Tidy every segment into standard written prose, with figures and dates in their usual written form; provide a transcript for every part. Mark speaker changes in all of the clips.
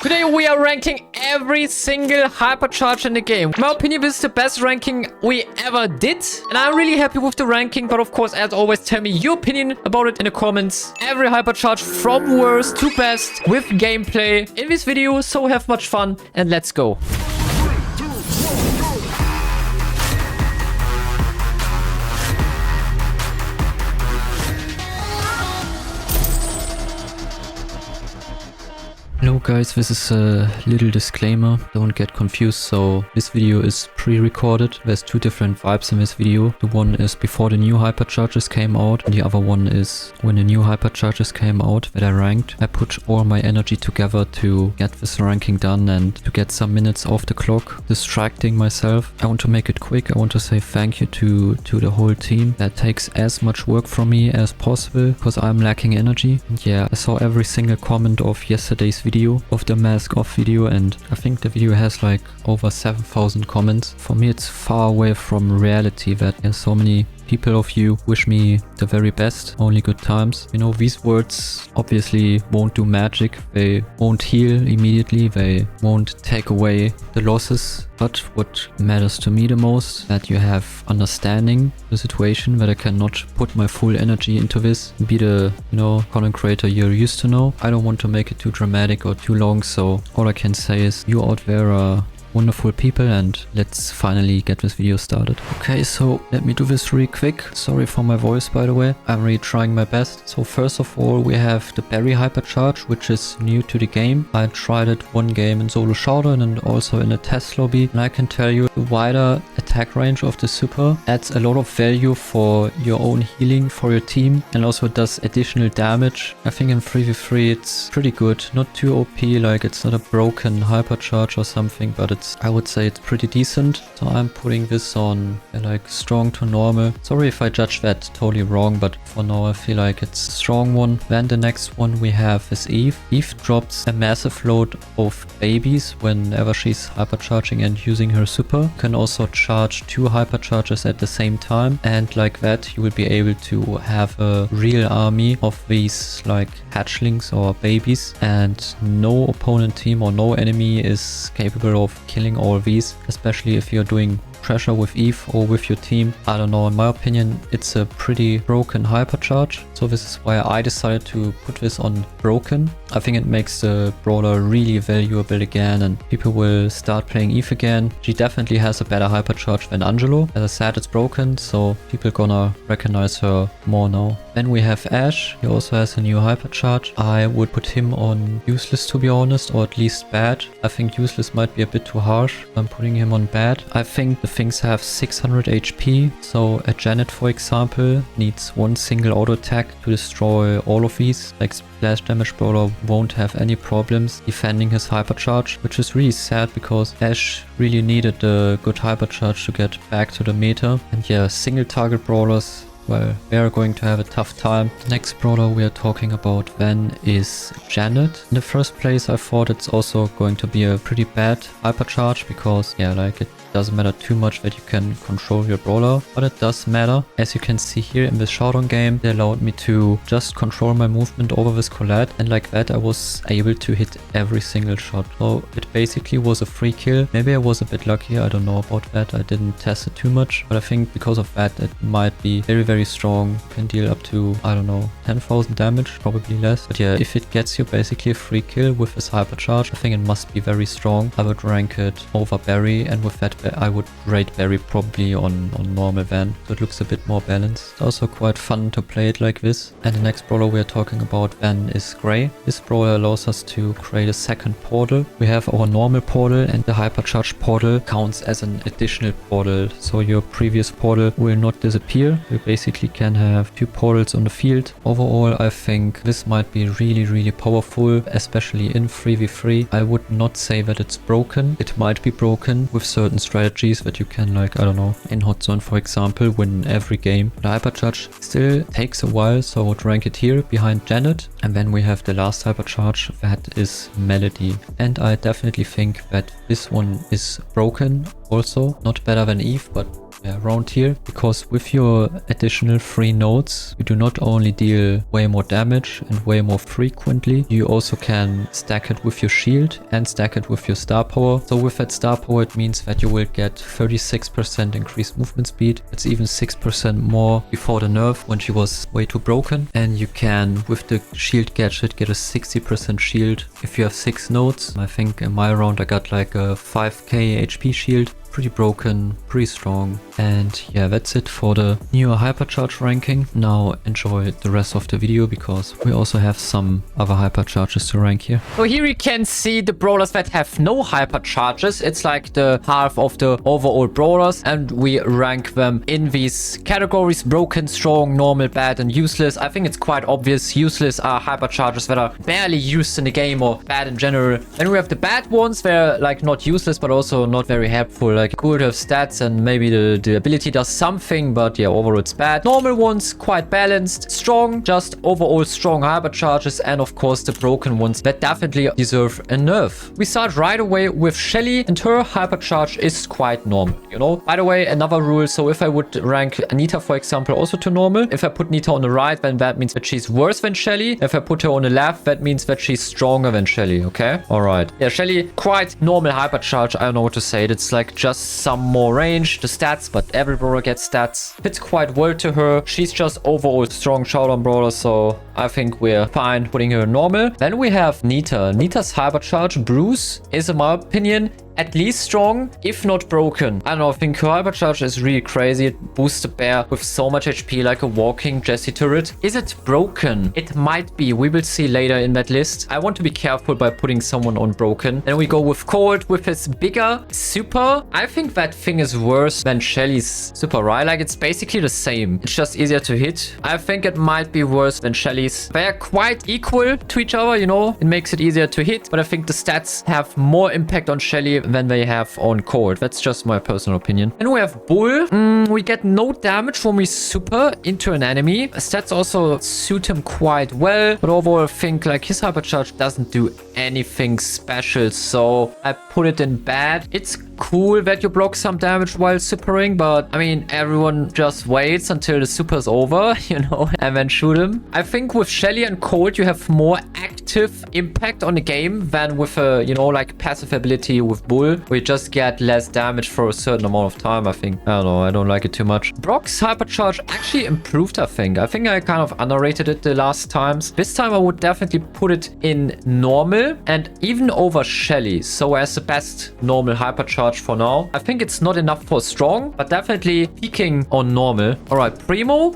Speaker 1: Today we are ranking every single hypercharge in the game. In my opinion, this is the best ranking we ever did. And I'm really happy with the ranking. But of course, as always, tell me your opinion about it in the comments. Every hypercharge from worst to best with gameplay in this video. So have much fun and let's go. Hello guys, this is a little disclaimer, don't get confused. So this video is pre-recorded. There's two different vibes in this video. The one is before the new hypercharges came out, and the other one is when the new hypercharges came out that I ranked. I put all my energy together to get this ranking done and to get some minutes off the clock, distracting myself. I want to make it quick. I want to say thank you to the whole team that takes as much work from me as possible because I'm lacking energy. And yeah, I saw every single comment of yesterday's video, of the mask off video, and I think the video has like over 7,000 comments. For me, it's far away from reality that so many people of you wish me the very best, only good times. You know, these words obviously won't do magic. They won't heal immediately. They won't take away the losses. But what matters to me the most, that you have understanding the situation, that I cannot put my full energy into this, be the, content creator you're used to know. I don't want to make it too dramatic or too long, so all I can say is you out there are wonderful people, and let's finally get this video started. Okay, so let me do this really quick. Sorry for my voice, by the way. I'm really trying my best. So first of all, we have the berry hypercharge, which is new to the game. I tried it one game in solo showdown and also in a test lobby, and I can tell you the wider attack range of the super adds a lot of value for your own healing, for your team, and also does additional damage. I think in 3v3 it's pretty good. Not too OP, like it's not a broken hypercharge or something, but I would say it's pretty decent. So I'm putting this on like strong to normal. Sorry if I judge that totally wrong, but for now I feel like it's a strong one. Then the next one we have is Eve. Eve drops a massive load of babies whenever she's hypercharging and using her super. You can also charge two hypercharges at the same time, and like that you will be able to have a real army of these like hatchlings or babies, and no opponent team or no enemy is capable of killing all these, especially if you're doing pressure with Eve or with your team. I don't know, in my opinion it's a pretty broken hypercharge, so this is why I decided to put this on broken. I think it makes the brawler really valuable again, and people will start playing Eve again. She definitely has a better hypercharge than Angelo. As I said, it's broken, so people gonna recognize her more now. Then we have Ash. He also has a new hypercharge. I would put him on useless, to be honest, or at least bad. I think useless might be a bit too harsh. I'm putting him on bad. I think the things have 600 HP, so a Janet, for example, needs one single auto attack to destroy all of these. Like splash damage brawler won't have any problems defending his hypercharge, which is really sad because Ash really needed a good hypercharge to get back to the meta. And yeah, single target brawlers, well, they are going to have a tough time. The next brawler we are talking about then is Janet. In the first place, I thought it's also going to be a pretty bad hypercharge because, yeah, like it doesn't matter too much that you can control your brawler, but it does matter. As you can see here in this showdown game, they allowed me to just control my movement over this Colette, and like that I was able to hit every single shot. So it basically was a free kill. Maybe I was a bit lucky, I don't know about that. I didn't test it too much, but I think because of that it might be very, very strong. Can deal up to, I don't know, 10,000 damage, probably less. But yeah, if it gets you basically a free kill with this hypercharge, I think it must be very strong. I would rank it over Barry, and with that I would rate Barry probably on normal then, so it looks a bit more balanced. It's also quite fun to play it like this. And the next brawler we are talking about then is Gray. This brawler allows us to create a second portal. We have our normal portal, and the hypercharge portal counts as an additional portal, so your previous portal will not disappear. You basically can have two portals on the field. Overall, I think this might be really, really powerful, especially in 3v3. I would not say that it's broken. It might be broken with certain strategies that you can, like, I don't know, in hot zone for example, win every game. The hypercharge still takes a while, so I would rank it here behind Janet. And then we have the last hypercharge, that is Melody. And I definitely think that this one is broken also. Not better than Eve, but around here, because with your additional 3 nodes, you do not only deal way more damage and way more frequently, you also can stack it with your shield and stack it with your star power. So with that star power, it means that you will get 36% increased movement speed. It's even 6% more before the nerf when she was way too broken. And you can, with the shield gadget, get a 60% shield if you have 6 nodes. I think in my round I got like a 5k HP shield. Pretty broken, pretty strong. And yeah, that's it for the newer hypercharge ranking. Now enjoy the rest of the video, because we also have some other hypercharges to rank here.
Speaker 2: So here you can see the brawlers that have no hypercharges. It's like the half of the overall brawlers, and we rank them in these categories: broken, strong, normal, bad, and useless. I think it's quite obvious. Useless are hypercharges that are barely used in the game or bad in general. Then we have the bad ones. They're like not useless but also not very helpful. Like cool to have stats and maybe the ability does something, but yeah, overall it's bad. Normal ones, quite balanced. Strong, just overall strong hypercharges. And of course the broken ones that definitely deserve a nerf. We start right away with Shelly, and her hypercharge is quite normal, you know. By the way, another rule: so if I would rank Nita, for example, also to normal, if I put Nita on the right, then that means that she's worse than Shelly. If I put her on the left, that means that she's stronger than Shelly. Okay, all right. Yeah, Shelly, quite normal hypercharge. I don't know what to say. It's like just some more range, the stats, but every brawler gets stats. Fits quite well to her. She's just overall strong showdown brawler, so I think we're fine putting her normal. Then we have Nita. Nita's hypercharge, Bruce, is in my opinion at least strong, if not broken. I don't know, I think her hypercharge is really crazy. It boosts the bear with so much HP, like a walking Jessie turret. Is it broken? It might be. We will see later in that list. I want to be careful by putting someone on broken. Then we go with Cold with his bigger super. I think that thing is worse than Shelly's super, right? Like, it's basically the same. It's just easier to hit. I think it might be worse than Shelly's. They are quite equal to each other, you know? It makes it easier to hit, but I think the stats have more impact on Shelly than they have on Cold. That's just my personal opinion. And we have Bull. We get no damage when we super into an enemy. Stats also suit him quite well, but overall I think like his hypercharge doesn't do anything special, so I put it in bad. It's cool that you block some damage while supering, but I mean, everyone just waits until the super's over, you know, and then shoot him. I think with Shelly and Cold you have more active impact on the game than with a, you know, like passive ability with Bull, where you just get less damage for a certain amount of time. I think, I don't know, I don't like it too much. Brock's hypercharge actually improved, I think. I kind of underrated it the last times. This time I would definitely put it in normal and even over Shelly, so as the best normal hypercharge for now. I think it's not enough for strong, but definitely peaking on normal. All right, Primo.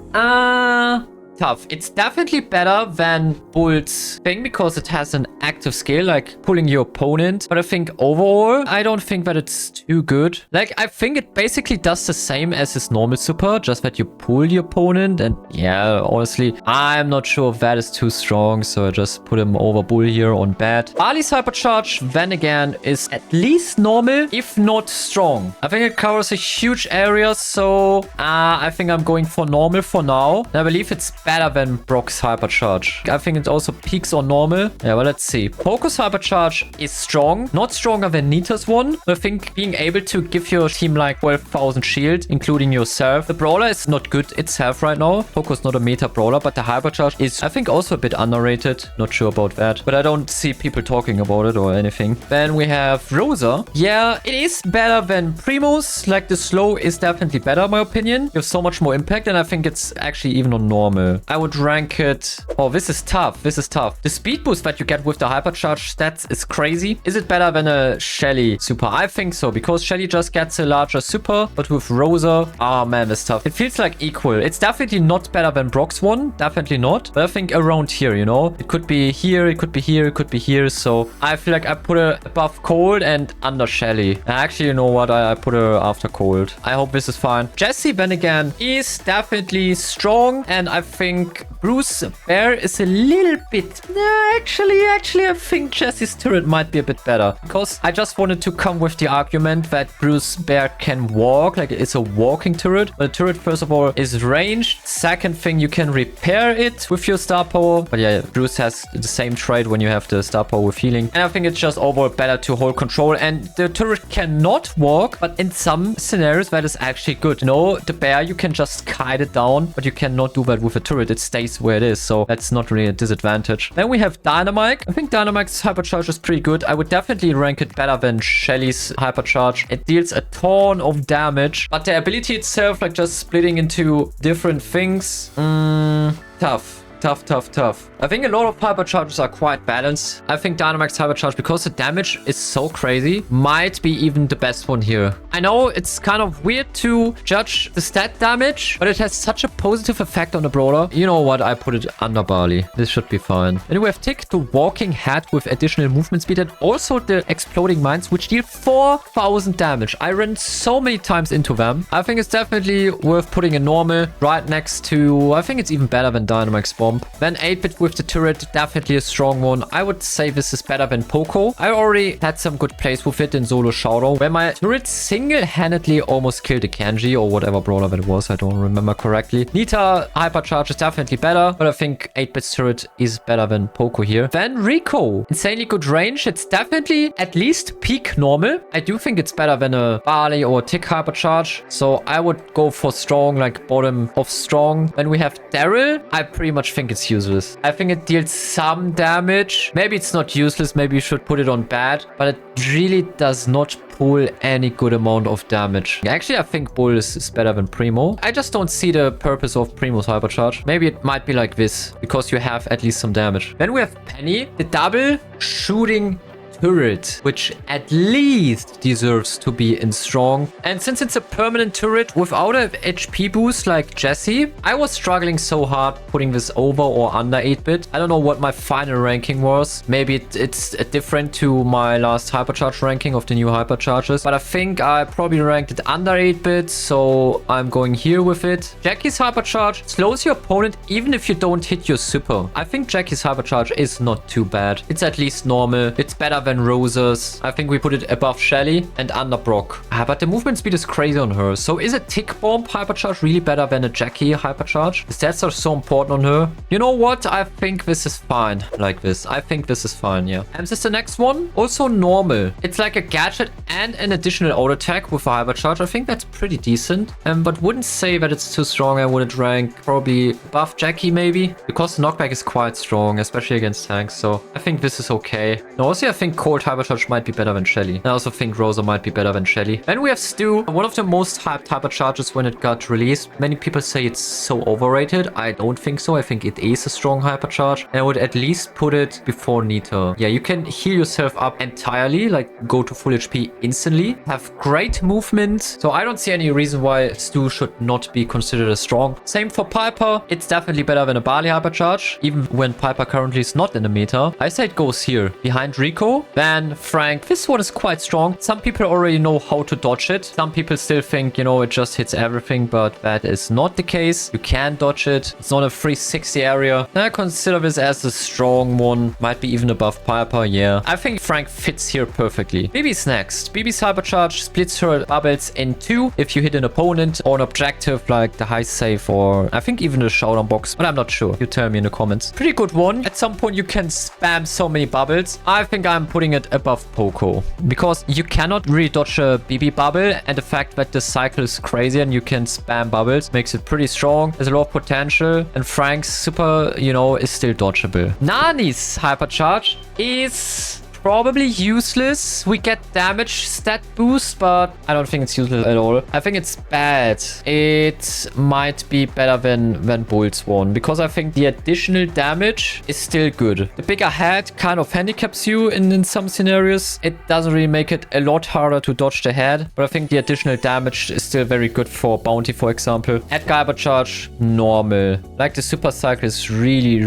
Speaker 2: Tough. It's definitely better than Bull's thing because it has an active skill, like pulling your opponent. But I think overall, I don't think that it's too good. Like, I think it basically does the same as his normal super, just that you pull your opponent. And yeah, honestly, I'm not sure if that is too strong, so I just put him over Bull here on bad. Barley's hypercharge, then again, is at least normal, if not strong. I think it covers a huge area, so I think I'm going for normal for now. And I believe it's better than Brock's hypercharge. I think it also peaks on normal. Yeah, well, let's see. Poco's hypercharge is strong. Not stronger than Nita's one. I think being able to give your team like 12,000 shield, including yourself. The brawler is not good itself right now. Poco's not a meta brawler, but the hypercharge is, I think, also a bit underrated. Not sure about that, but I don't see people talking about it or anything. Then we have Rosa. Yeah, it is better than Primo's. Like, the slow is definitely better, in my opinion. You have so much more impact, and I think it's actually even on normal. I would rank it... Oh, this is tough. This is tough. The speed boost that you get with the hypercharge stats is crazy. Is it better than a Shelly super? I think so, because Shelly just gets a larger super, but with Rosa, oh man, that's tough. It feels like equal. It's definitely not better than Brock's one. Definitely not. But I think around here, you know? It could be here, it could be here, it could be here. So I feel like I put her above Cold and under Shelly. Actually, you know what? I put her after Cold. I hope this is fine. Jessie, then again, is definitely strong, and I think Bruce Bear is a little bit... Nah, actually, I think Jesse's turret might be a bit better. Because I just wanted to come with the argument that Bruce Bear can walk. Like, it's a walking turret. But the turret, first of all, is ranged. Second thing, you can repair it with your star power. But yeah, Bruce has the same trait when you have the star power with healing. And I think it's just overall better to hold control. And the turret cannot walk. But in some scenarios, that is actually good. You know, the bear, you can just kite it down. But you cannot do that with a turret. It stays where it is. So that's not really a disadvantage. Then we have Dynamite. I think Dynamite's Hypercharge is pretty good. I would definitely rank it better than Shelly's Hypercharge. It deals a ton of damage. But the ability itself, like just splitting into different things, tough. Tough. I think a lot of Hypercharges are quite balanced. I think Dynamite's Hypercharge, because the damage is so crazy, might be even the best one here. I know it's kind of weird to judge the stat damage, but it has such a positive effect on the brawler. You know what? I put it under Barley. This should be fine. Then we have Tick, the walking hat with additional movement speed, and also the exploding mines, which deal 4,000 damage. I ran so many times into them. I think it's definitely worth putting a normal right next to... I think it's even better than Dynamite's Bomb. Then 8-bit with the turret, definitely a strong one. I would say this is better than Poco. I already had some good plays with it in solo showdown, where my turret single-handedly almost killed a Kenji or whatever brawler that was. I don't remember correctly. Nita Hypercharge is definitely better, but I think 8-bit's turret is better than Poco here. Then Rico, insanely good range. It's definitely at least peak normal. I do think it's better than a Barley or Tick Hypercharge, so I would go for strong, like bottom of strong. Then we have Daryl. I pretty much think it's useless. I think it deals some damage. Maybe it's not useless. Maybe you should put it on bad, but it really does not pull any good amount of damage. Actually, I think Bull is better than Primo. I just don't see the purpose of Primo's Hypercharge. Maybe it might be like this, because you have at least some damage. Then we have Penny, the double shooting turret, which at least deserves to be in strong. And since it's a permanent turret without a HP boost like Jesse, I was struggling so hard putting this over or under 8-bit. I don't know what my final ranking was. Maybe it's different to my last Hypercharge ranking of the new Hypercharges, but I think I probably ranked it under 8-bit, so I'm going here with it. Jackie's Hypercharge slows your opponent even if you don't hit your super. I think Jackie's Hypercharge is not too bad. It's at least normal. It's better than Rosa's. I think we put it above Shelly and under Brock. But the movement speed is crazy on her. So is a Tick Bomb Hypercharge really better than a Jackie Hypercharge? The stats are so important on her. You know what? I think this is fine like this. I think this is fine, yeah. And this is the next one. Also normal. It's like a gadget and an additional auto attack with a Hypercharge. I think that's pretty decent. But wouldn't say that it's too strong. I wouldn't rank probably above Jackie maybe, because the knockback is quite strong, especially against tanks. So I think this is okay. And also I think Cold Hypercharge might be better than Shelly. I also think Rosa might be better than Shelly. Then we have Stu, one of the most hyped Hypercharges when it got released. Many people say it's so overrated. I don't think so. I think it is a strong Hypercharge. And I would at least put it before Nita. Yeah, you can heal yourself up entirely, like go to full HP instantly. Have great movement. So I don't see any reason why Stu should not be considered as strong. Same for Piper. It's definitely better than a Barley Hypercharge, even when Piper currently is not in the meta. I say it goes here, behind Rico. Then Frank. This one is quite strong. Some people already know how to dodge it. Some people still think, you know, it just hits everything, but that is not the case. You can dodge it. It's not a 360 area. I consider this as a strong one. Might be even above Piper, yeah. I think Frank fits here perfectly. Bibi's next. Bibi's Hypercharge splits her bubbles in two if you hit an opponent or an objective like the high save or I think even the showdown box, but I'm not sure. You tell me in the comments. Pretty good one. At some point you can spam so many bubbles. I think I'm putting it above Poco, because you cannot really dodge a BB bubble, and the fact that the cycle is crazy and you can spam bubbles makes it pretty strong. There's a lot of potential, and Frank's super, you know, is still dodgeable. Nani's Hypercharge is probably useless. We get damage stat boost, but I don't think it's useless at all. I think it's bad. It might be better than Bull's one, because I think the additional damage is still good. The bigger head kind of handicaps you in some scenarios. It doesn't really make it a lot harder to dodge the head, but I think the additional damage is still very good for Bounty, for example. Edgar Hypercharge, normal. Like the super cycle is really,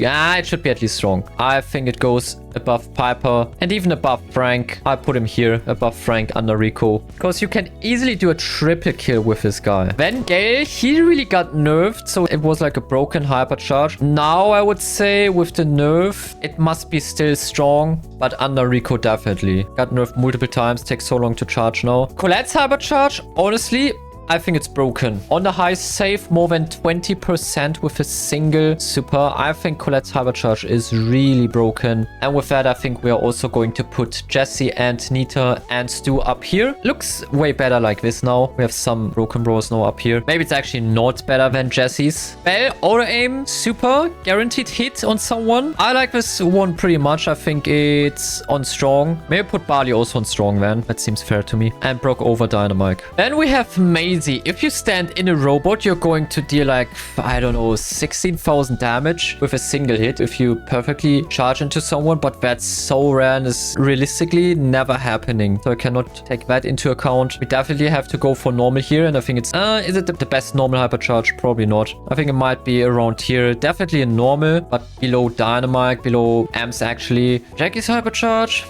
Speaker 2: it should be at least strong. I think it goes above Piper. Nita, and even above Frank. I put him here, above Frank, under Rico. Because you can easily do a triple kill with this guy. Then Gale, he really got nerfed, so it was like a broken hypercharge. Now I would say with the nerf, it must be still strong, but under Rico definitely. Got nerfed multiple times, takes so long to charge now. Colette's hypercharge, honestly, I think it's broken. On the high save, more than 20% with a single super. I think Colette's hypercharge is really broken. And with that, I think we are also going to put Jessie and Nita and Stu up here. Looks way better like this now. We have some broken bros now up here. Maybe it's actually not better than Jessie's. Bell, auto aim, super, guaranteed hit on someone. I like this one pretty much. I think it's on strong. Maybe put Barley also on strong then. That seems fair to me. And broke over Dynamite. Then we have Maze. If you stand in a robot, you're going to deal like, I don't know, 16,000 damage with a single hit if you perfectly charge into someone, but that's so rare and is realistically never happening. So I cannot take that into account. We definitely have to go for normal here, and I think it's, is it the best normal hypercharge? Probably not. I think it might be around here. Definitely a normal, but below Dynamite, below Amps actually. Jackie's hypercharge?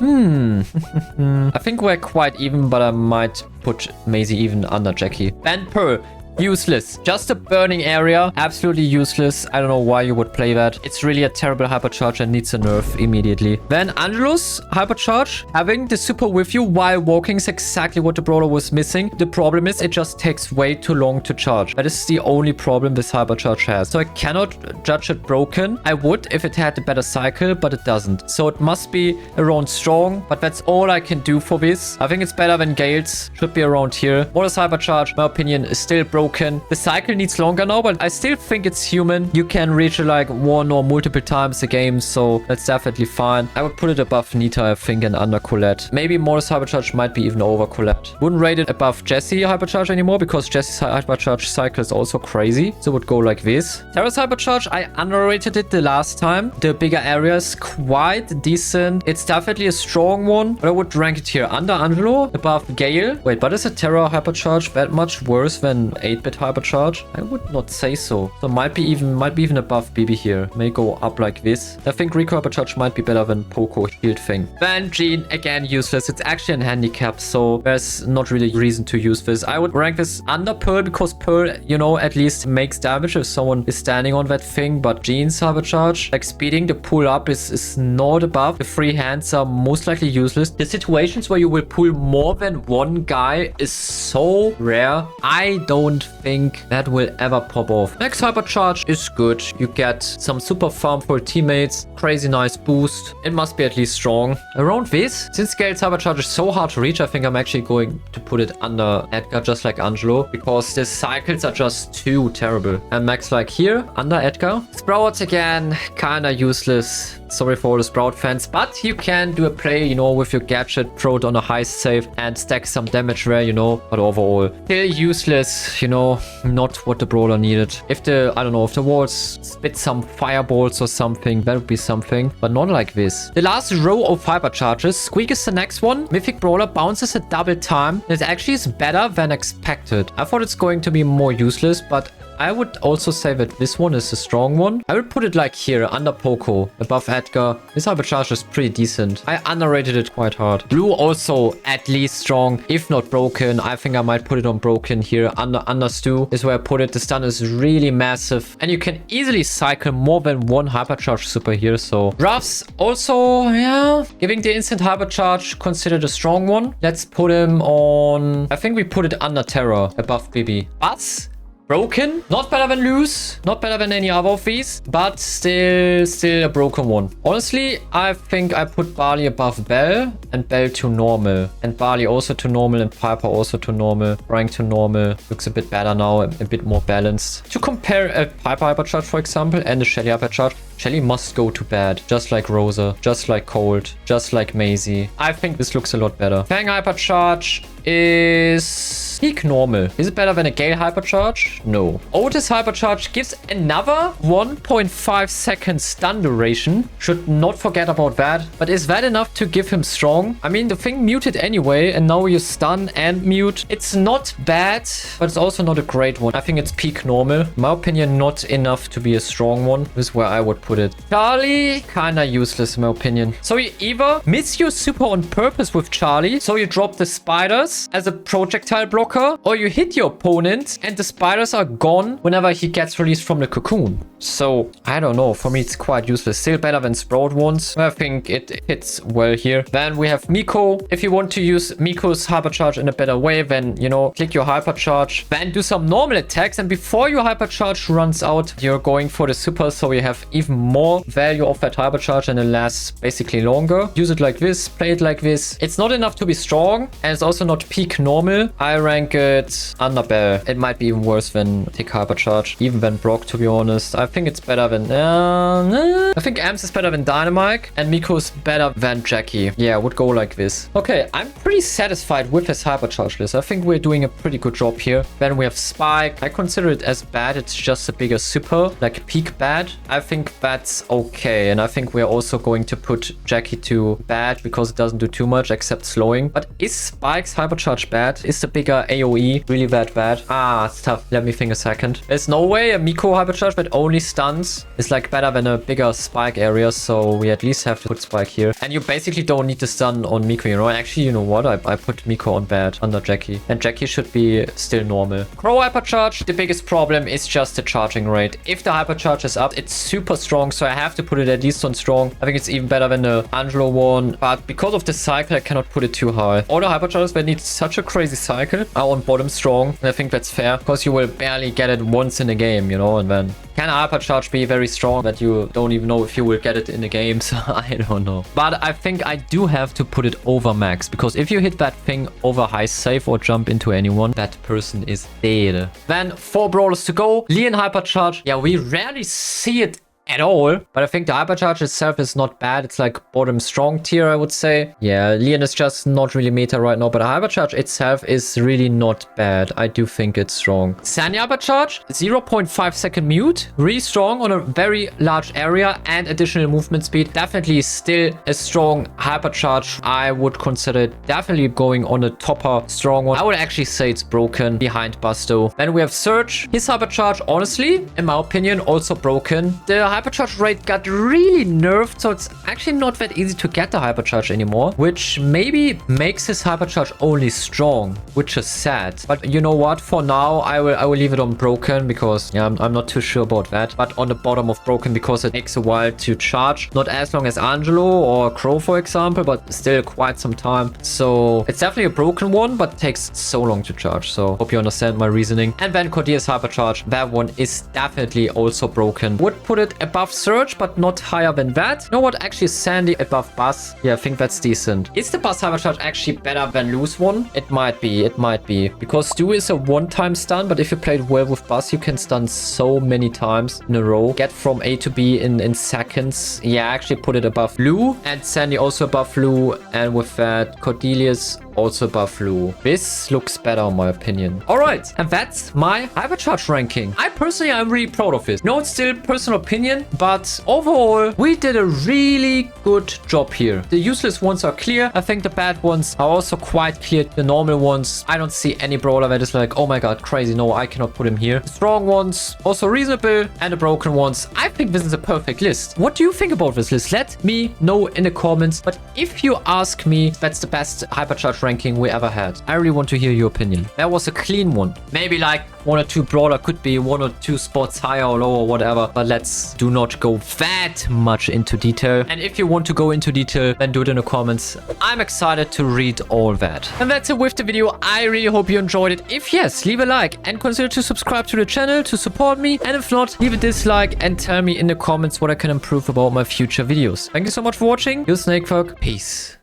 Speaker 2: I think we're quite even, but I might put Maisie even under Jackie. And Pearl. Useless. Just a burning area. Absolutely useless. I don't know why you would play that. It's really a terrible hypercharge and needs a nerf immediately. Then Angelos hypercharge. Having the super with you while walking is exactly what the brawler was missing. The problem is it just takes way too long to charge. That is the only problem this hypercharge has. So I cannot judge it broken. I would if it had a better cycle, but it doesn't. So it must be around strong, but that's all I can do for this. I think it's better than Gale's. Should be around here. Mortis hypercharge, my opinion, is still broken. The cycle needs longer now, but I still think it's human. You can reach it like one or multiple times a game, so that's definitely fine. I would put it above Nita, I think, and under Colette. Maybe Mortis hypercharge might be even over Colette. Wouldn't rate it above Jessie hypercharge anymore because Jessie's hypercharge cycle is also crazy. So it would go like this. Terra's hypercharge, I underrated it the last time. The bigger area is quite decent. It's definitely a strong one, but I would rank it here under Angelo, above Gale. Wait, but is a Terra hypercharge that much worse than 8-bit hypercharge? I would not say so. So might be even above BB here. May go up like this. I think Rico hypercharge might be better than Poco healed thing. Then Jean, again useless. It's actually an handicap, so there's not really a reason to use this. I would rank this under Pearl because Pearl, you know, at least makes damage if someone is standing on that thing. But Jean's hypercharge, like speeding the pull up is not above. The free hands are most likely useless. The situations where you will pull more than one guy is so rare. I don't think that will ever pop off. Next hypercharge is good. You get some super farm for teammates. Crazy nice boost. It must be at least strong. Around this, since Gale's hypercharge is so hard to reach, I think I'm actually going to put it under Edgar, just like Angelo, because the cycles are just too terrible. And Max like here, under Edgar. Sprout again, kinda useless. Sorry for all the Sprout fans, but you can do a play, you know, with your gadget, throw it on a high save and stack some damage there, you know, but overall still useless, you know, not what the brawler needed. If the, I don't know, if the walls spit some fireballs or something, that would be something, but not like this. The last row of hypercharges, Squeak is the next one. Mythic Brawler bounces a double time. It actually is better than expected. I thought it's going to be more useless, but I would also say that this one is a strong one. I would put it like here, under Poco, above Edgar. This hypercharge is pretty decent. I underrated it quite hard. Blue also at least strong, if not broken. I think I might put it on broken here. Under Stu is where I put it. The stun is really massive. And you can easily cycle more than one hypercharge super here. So Ruffs also, yeah, giving the instant hypercharge considered a strong one. Let's put him on, I think we put it under Terror, above BB. Buzz, broken. Not better than loose. Not better than any other of these. But still a broken one. Honestly, I think I put Barley above Bell. And Bell to normal. And Barley also to normal. And Piper also to normal. Rank to normal. Looks a bit better now. A bit more balanced. To compare a Piper hypercharge, for example, and a Shelly hypercharge, Shelly must go to bad. Just like Rosa. Just like Cold. Just like Maisie. I think this looks a lot better. Fang hypercharge is peak normal. Is it better than a Gale hypercharge? No. Otis hypercharge gives another 1.5 second stun duration. Should not forget about that. But is that enough to give him strong? I mean, the thing muted anyway, and now you stun and mute. It's not bad, but it's also not a great one. I think it's peak normal. In my opinion, not enough to be a strong one. This is where I would put it? Charlie, kinda useless in my opinion. So you either miss your super on purpose with Charlie, so you drop the spiders as a projectile blocker, or you hit your opponent and the spiders are gone whenever he gets released from the cocoon. So, I don't know. For me, it's quite useless. Still better than Sprout ones. I think it hits well here. Then we have Miko. If you want to use Miko's Hypercharge in a better way, then, you know, click your Hypercharge. Then do some normal attacks. And before your Hypercharge runs out, you're going for the super. So you have even more value of that Hypercharge and it lasts basically longer. Use it like this. Play it like this. It's not enough to be strong. And it's also not peak normal. I rank it under Bell. It might be even worse than Tick Hypercharge. Even than Brock, to be honest. I think it's better than... I think Ams is better than Dynamite. And Miko's better than Jackie. Yeah, I would go like this. Okay, I'm pretty satisfied with his Hypercharge list. I think we're doing a pretty good job here. Then we have Spike. I consider it as bad. It's just a bigger super. Like peak bad. I think that's okay. And I think we're also going to put Jackie to bad because it doesn't do too much except slowing. But is Spike's Hypercharge bad? Is the bigger AoE really that bad? Ah, it's tough. Let me think a second. There's no way a Miko Hypercharge that only stuns is like better than a bigger Spike area. So we at least have to put Spike here. And you basically don't need to stun on Miko, you know. Actually, you know what? I put Miko on bad under Jackie. And Jackie should be still normal. Crow Hypercharge. The biggest problem is just the charging rate. If the Hypercharge is up, it's super strong. So I have to put it at least on strong. I think it's even better than the Angelo one. But because of the cycle, I cannot put it too high. All the Hypercharges that need such a crazy cycle are on bottom strong. And I think that's fair. Because you will barely get it once in a game, you know. And then can a Hypercharge be very strong that you don't even know if you will get it in the game? So I don't know. But I think I do have to put it over max. Because if you hit that thing over high save or jump into anyone, that person is dead. Then 4 brawlers to go. Leon Hypercharge. Yeah, we rarely see it at all, but I think the Hypercharge itself is not bad. It's like bottom strong tier, I would say. Yeah, Leon is just not really meta right now, but the Hypercharge itself is really not bad. I do think it's strong. Sandy Hypercharge, 0.5 second mute, really strong on a very large area and additional movement speed. Definitely still a strong Hypercharge. I would consider it definitely going on a topper strong one. I would actually say it's broken behind Busto. Then we have Surge. His Hypercharge, honestly, in my opinion, also broken. The Hypercharge rate got really nerfed, so it's actually not that easy to get the Hypercharge anymore, which maybe makes his Hypercharge only strong, which is sad. But you know what? For now, I will leave it on broken because yeah, I'm not too sure about that. But on the bottom of broken because it takes a while to charge. Not as long as Angelo or Crow, for example, but still quite some time. So it's definitely a broken one, but takes so long to charge. So hope you understand my reasoning. And then Cordier's Hypercharge, that one is definitely also broken. Would put it above Surge, but not higher than that. You know what? Actually, Sandy above Buzz. Yeah, I think that's decent. Is the Buzz Hypercharge actually better than Lou's one? It might be. It might be. Because Stu is a one-time stun, but if you play it well with Buzz, you can stun so many times in a row. Get from A to B in seconds. Yeah, I actually put it above Lou. And Sandy also above Lou. And with that, Cordelius also above Lou. This looks better in my opinion. Alright, and that's my Hypercharge ranking. I personally am really proud of it. No, it's still personal opinion, but overall, we did a really good job here. The useless ones are clear. I think the bad ones are also quite clear. The normal ones, I don't see any brawler that is like, oh my god, crazy. No, I cannot put him here. The strong ones, also reasonable. And the broken ones, I think this is a perfect list. What do you think about this list? Let me know in the comments. But if you ask me, that's the best Hypercharge ranking we ever had. I really want to hear your opinion. That was a clean one. Maybe like 1 or 2 brawler could be 1 or 2 spots higher or lower or whatever, but let's do not go that much into detail. And if you want to go into detail, then do it in the comments. I'm excited to read all that. And that's it with the video. I really hope you enjoyed it. If yes, leave a like and consider to subscribe to the channel to support me. And if not, leave a dislike and tell me in the comments what I can improve about my future videos. Thank you so much for watching. Your SnakeThug. Peace.